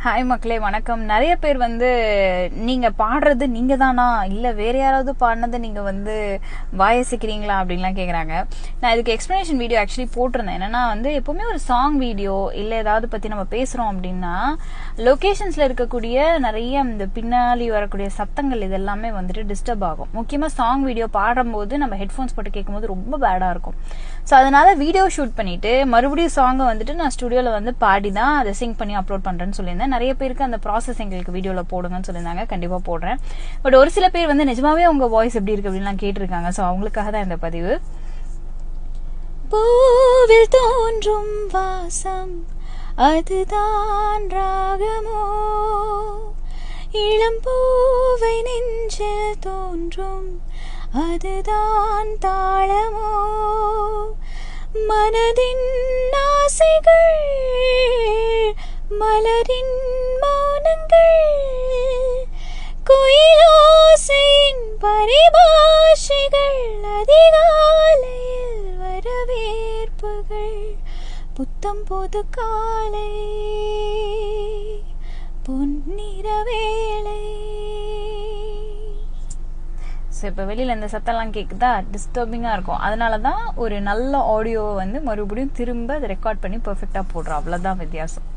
Hi மக்களே, வணக்கம். நிறைய பேர் நீங்க பாடுறது நீங்க தானா இல்ல வேற யாராவது பாடினது நீங்க வாயசிக்கிறீங்களா அப்படின்லாம் கேக்குறாங்க. நான் இதுக்கு எக்ஸ்பிளனேஷன் வீடியோ ஆக்சுவலி போட்டிருந்தேன். என்னன்னா எப்பவுமே ஒரு சாங் வீடியோ இல்ல ஏதாவது பத்தி நம்ம பேசுறோம் அப்படின்னா லொகேஷன்ஸ்ல இருக்கக்கூடிய நிறைய இந்த பின்னாடி வரக்கூடிய சத்தங்கள் இதெல்லாமே டிஸ்டர்ப் ஆகும். முக்கியமா சாங் வீடியோ பாடும்போது நம்ம ஹெட்போன்ஸ் போட்டு கேட்கும்போது ரொம்ப பேடா இருக்கும். ஸோ அதனால வீடியோ ஷூட் பண்ணிட்டு மறுபடியும் சாங்கை நான் ஸ்டுடியோல பாடி தான் அதை சிங் பண்ணி அப்லோட் பண்றேன்னு சொல்லியிருந்தேன். நிறைய பேருக்கு அந்த ப்ராசஸ் எங்களுக்கு வீடியோல போடுங்கன்னு சொல்லியிருந்தாங்க. கண்டிப்பா போடுறேன். பட் ஒரு சில பேர் நிஜமாவே உங்க வாய்ஸ் எப்படி இருக்கு அப்படின்லாம் கேட்டிருக்காங்க. ஸோ அவங்களுக்காக தான் இந்த பதிவு. பூவில் தோன்றும் வாசம் அதுதான் ராகமோ, இளம் பூவை நெஞ்சில் தோன்றும் அதுதான் தாளமோ, மனதின் ஆசைகள் மலரின் மௌனங்கள், குயிலோசையின் பரிபாஷைகள், அதிகாலையில் வரவேற்புகள், புத்தம் பொது காலை பொன்னிற வேளை. ஸோ இப்போ வெளியில் இந்த சத்தம்லாம் கேட்குதா, டிஸ்டர்பிங்காக இருக்கும். அதனால தான் ஒரு நல்ல ஆடியோவை மறுபடியும் திரும்ப அதை ரெக்கார்ட் பண்ணி பர்ஃபெக்டாக போடுறோம். அவ்வளோதான் வித்தியாசம்.